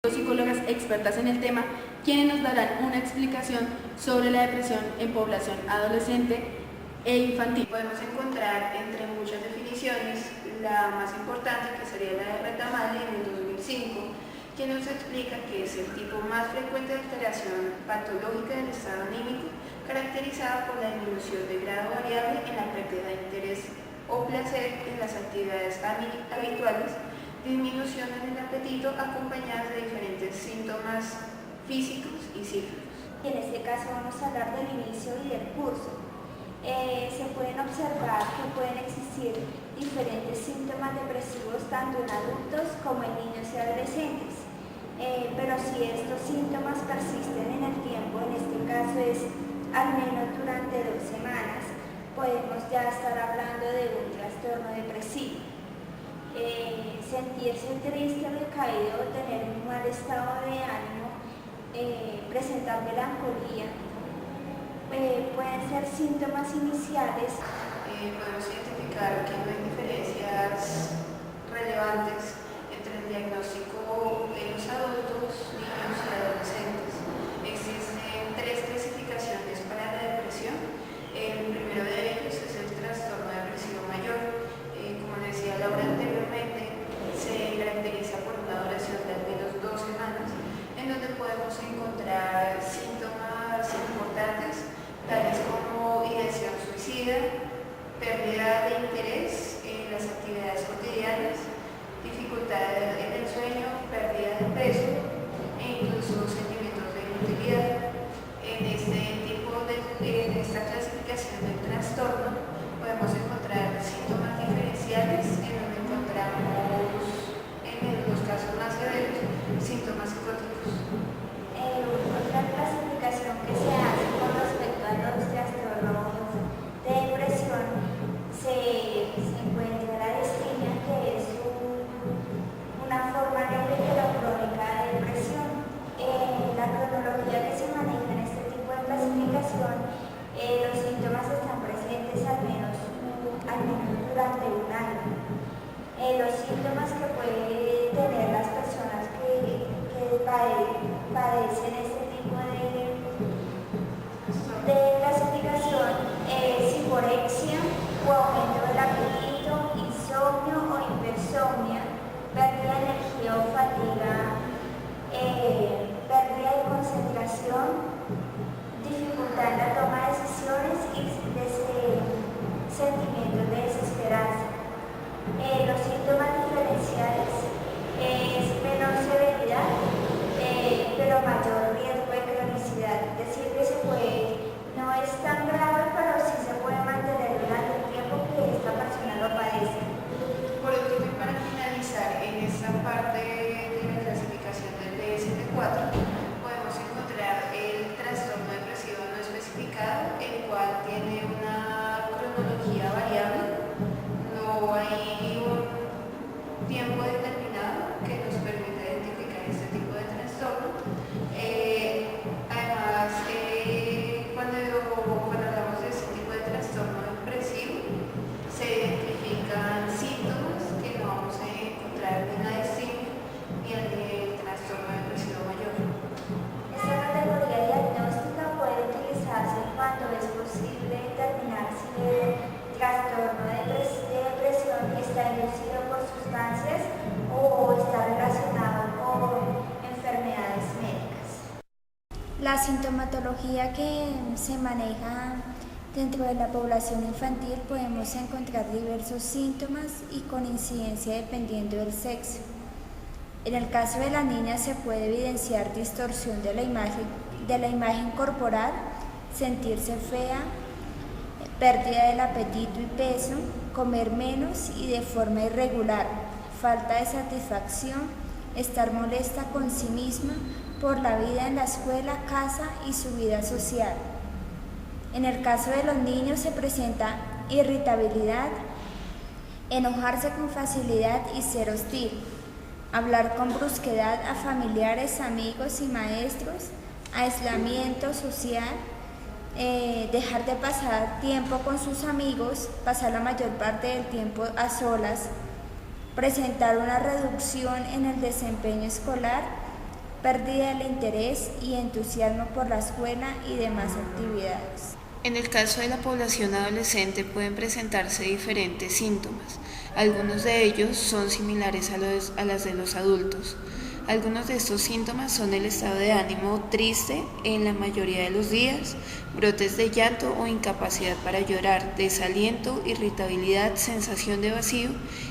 Psicólogas expertas en el tema, quienes nos darán una explicación sobre la depresión en población adolescente e infantil. Podemos encontrar entre muchas definiciones la más importante, que sería la de Retamale en el 2005, que nos explica que es el tipo más frecuente de alteración patológica del estado anímico, caracterizada por la disminución de grado variable en la pérdida de interés o placer en las actividades habituales, disminución en el apetito acompañadas de diferentes síntomas físicos y psíquicos. En este caso vamos a hablar del inicio y del curso. Se pueden observar que pueden existir diferentes síntomas depresivos tanto en adultos como en niños y adolescentes, pero si estos síntomas persisten en el tiempo, en este caso es al menos durante 2 semanas, podemos ya estar hablando de un trastorno depresivo. Sentirse triste o decaído, tener un mal estado de ánimo, presentar melancolía, pueden ser síntomas iniciales. Podemos identificar que no hay diferencias relevantes entre el diagnóstico de los adultos, niños y adolescentes. Existen 3 clasificaciones para la depresión. El primero de ellos es el trastorno depresivo mayor. Como decía Laura anteriormente, se caracteriza por una duración de al menos 2 semanas, en donde podemos encontrar síntomas importantes tales como ideación suicida, pérdida de interés en las actividades cotidianas, dificultad en el sueño, pérdida de peso e incluso sentimientos de inutilidad. En esta clasificación del trastorno podemos encontrar síntomas diferenciales en donde encontramos, en los casos más severos, síntomas psicóticos. Otra clasificación que se hace con respecto a los trastornos de depresión se encuentra la distimia, que es una forma leve pero crónica de depresión. La cronología que se maneja en este tipo de clasificación, los síntomas están presentes al menos durante 1 año. Los síntomas que pueden tener las personas que padecen este tipo de clasificación es hiporexia o aumento del apetito, insomnio o hipersomnia, pérdida de energía o fatiga, pérdida de concentración, dificultad en la toma de decisiones y sentimientos de desesperanza. Los síntomas diferenciales es menor severidad, pero mayor riesgo de cronicidad, es decir, que no es tan grave, pero sí se puede mantener durante el tiempo que esta persona lo padece. Por último, y para finalizar, en esta parte de la clasificación del DSM-4 podemos encontrar el trastorno depresivo no especificado, el cual tiene una cronología variable. No hay un tiempo determinado que nos permita identificar este tipo de trastorno. Además, cuando hablamos de este tipo de trastorno depresivo, se identifican síntomas que no vamos a encontrar ni en la distimia ni en el trastorno depresivo mayor. Esta categoría diagnóstica puede utilizarse cuando es posible determinar si el trastorno de depresión está inducido por sustancias o está relacionado con enfermedades médicas. La sintomatología que se maneja dentro de la población infantil, podemos encontrar diversos síntomas y con incidencia dependiendo del sexo. En el caso de la niña se puede evidenciar distorsión de la imagen corporal, sentirse fea, pérdida del apetito y peso, comer menos y de forma irregular, falta de satisfacción, estar molesta con sí misma por la vida en la escuela, casa y su vida social. En el caso de los niños se presenta irritabilidad, enojarse con facilidad y ser hostil, hablar con brusquedad a familiares, amigos y maestros, aislamiento social, dejar de pasar tiempo con sus amigos, pasar la mayor parte del tiempo a solas, presentar una reducción en el desempeño escolar, pérdida del interés y entusiasmo por la escuela y demás actividades. En el caso de la población adolescente pueden presentarse diferentes síntomas. Algunos de ellos son similares a las de los adultos. Algunos de estos síntomas son el estado de ánimo triste en la mayoría de los días, brotes de llanto o incapacidad para llorar, desaliento, irritabilidad, sensación de vacío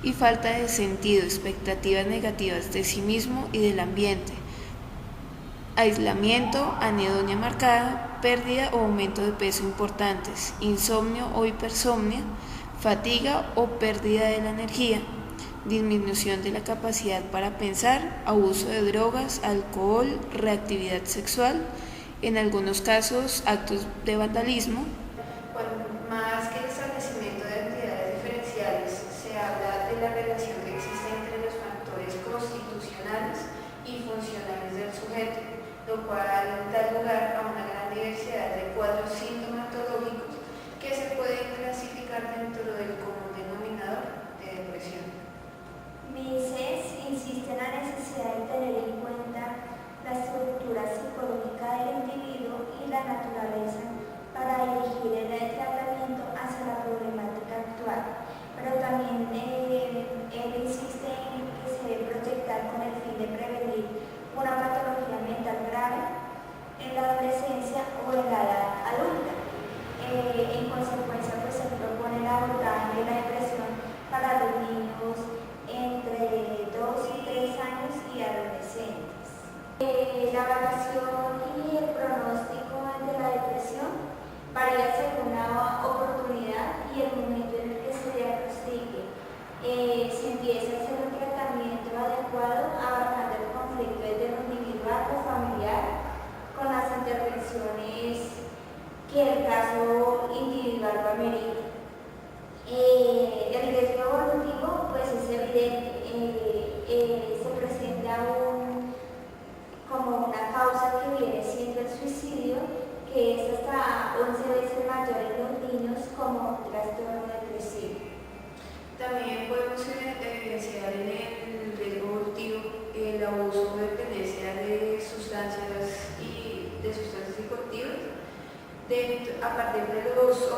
y falta de sentido, expectativas negativas de sí mismo y del ambiente, aislamiento, anedonia marcada, pérdida o aumento de peso importantes, insomnio o hipersomnia, fatiga o pérdida de la energía, disminución de la capacidad para pensar, abuso de drogas, alcohol, reactividad sexual, en algunos casos actos de vandalismo. Bueno, más que el establecimiento de actividades diferenciales, se habla de la relación que existe entre los factores constitucionales y funcionales del sujeto, lo cual da lugar a una gran diversidad de cuadros sintomatológicos que se pueden clasificar dentro del común denominador de depresión. Mises insiste en la necesidad de tener en cuenta la estructura psicológica del individuo y la naturaleza para dirigir el tratamiento hacia la problemática actual, pero también él insiste en que se debe proyectar con el fin de prevenir una patología mental grave en la adolescencia o en la edad adulta. En consecuencia, pues se propone el abordaje de la depresión para los niños entre 2 y 3 años y adolescentes. La evaluación y el pronóstico de la depresión varía según la oportunidad y el momento en el que se diagnostique. Se empieza a hacer un tratamiento adecuado abarcando el conflicto desde lo individual o familiar con las intervenciones que el caso individual lo amerite. El riesgo evolutivo pues es evidente, se presenta como una causa que viene siendo el suicidio, que es hasta 11 veces mayor en los niños como trastorno depresivo. También podemos evidenciar en el riesgo evolutivo el abuso o dependencia de sustancias psicoactivas a partir de los 11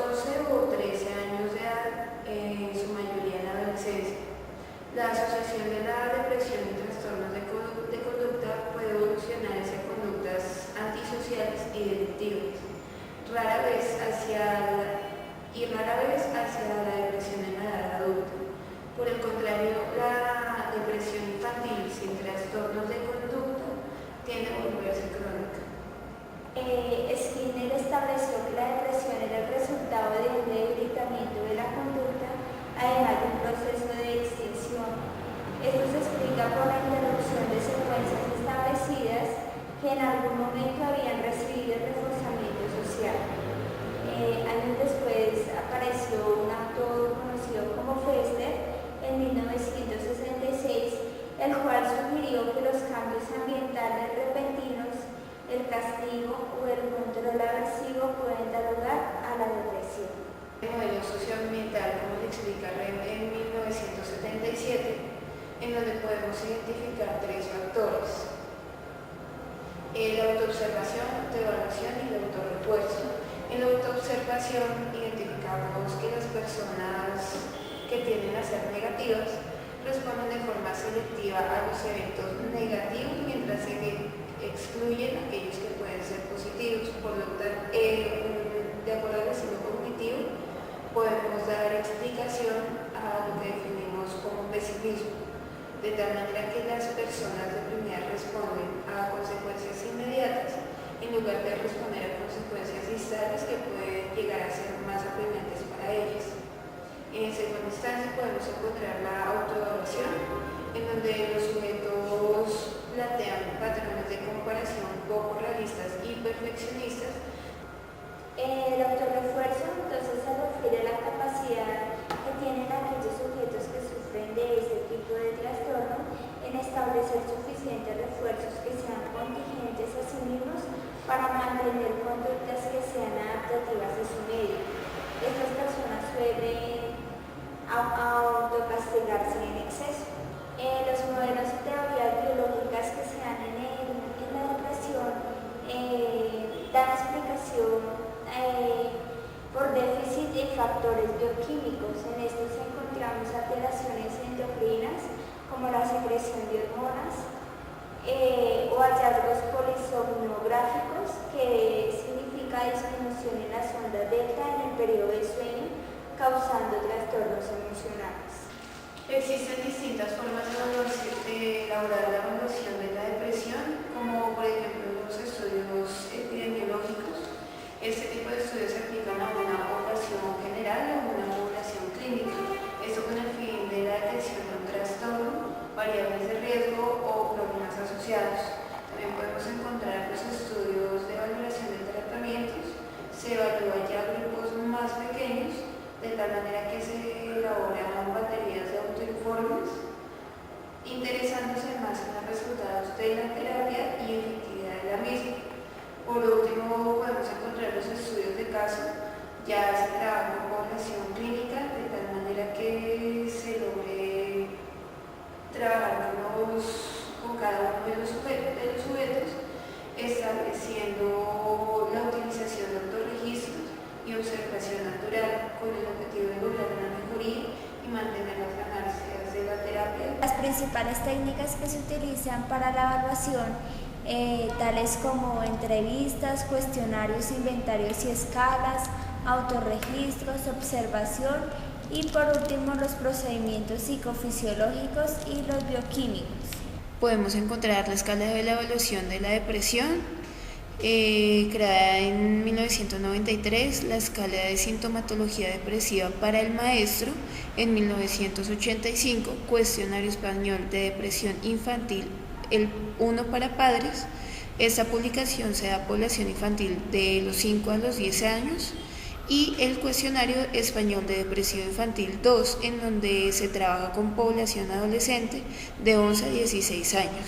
o 13 años de edad, en su mayoría en la adolescencia. La asociación de la depresión y trastornos de conducta puede evolucionar hacia conductas antisociales y delictivas, rara vez hacia la depresión en la edad adulta. Por el contrario, la depresión infantil sin trastornos de conducta tiende a volverse crónica. Skinner estableció que la depresión era el resultado de un debilitamiento de la conducta, además de un proceso de extinción. Esto se explica por la interrupción de secuencias establecidas que en algún momento habían recibido el reforzamiento social. Años después apareció un autor conocido como Fester en 1966, el cual sugirió que los cambios ambientales repentinos, el castigo o el control aversivo pueden dar lugar a la depresión. El modelo socioambiental, como lo explica Rem en 1977, en donde podemos identificar 3 factores: la autoobservación, autoevaluación y el autorrefuerzo. En la autoobservación identificamos que las personas que tienden a ser negativas responden de forma selectiva a los eventos negativos, mientras se excluyen aquellos que pueden ser positivos. Por lo tanto, de acuerdo al estilo cognitivo, podemos dar explicación a lo que definimos como pesimismo, de tal manera que las personas deprimidas responden a consecuencias inmediatas en lugar de responder a consecuencias distantes que pueden llegar a ser más apremiantes para ellas. En segunda instancia podemos encontrar la autoevaluación, en donde los sujetos plantean patrones de comparación poco realistas y perfeccionistas. El autorrefuerzo entonces se refiere a la capacidad que tienen aquellos sujetos que sufren de este tipo de trastorno en establecer suficientes refuerzos que sean contingentes a sí mismos para mantener conductas que sean adaptativas a su medio. Estas personas suelen autocastigarse en exceso. Los modelos y teorías biológicas que se dan en hallazgos polisomnográficos, que significa disminución en las ondas delta en el periodo de sueño, causando trastornos emocionales. Existen distintas formas de elaborar la evaluación de la depresión, como por ejemplo los estudios epidemiológicos. Este tipo de estudios se aplican a una población general o a una población clínica, esto con el fin de la detección de un trastorno, variables de riesgo o problemas asociados. También podemos encontrar los estudios de valoración de tratamientos. Se evalúa ya grupos más pequeños, de tal manera que se elaboran baterías de autoinformes, interesándose más en los resultados de la terapia y efectividad de la misma. Por último, podemos encontrar los estudios de caso. Ya se trabaja con población clínica, de tal manera que se logre trabajar con cada uno de los sujetos, estableciendo la utilización de autorregistros y observación natural con el objetivo de lograr una mejoría y mantener las ganancias de la terapia. Las principales técnicas que se utilizan para la evaluación, tales como entrevistas, cuestionarios, inventarios y escalas, autorregistros, observación y por último los procedimientos psicofisiológicos y los bioquímicos. Podemos encontrar la escala de la evaluación de la depresión, creada en 1993, la escala de sintomatología depresiva para el maestro en 1985, cuestionario español de depresión infantil, el 1 para padres. Esta publicación se da a población infantil de los 5 a los 10 años, y el cuestionario español de depresión infantil 2, en donde se trabaja con población adolescente de 11 a 16 años.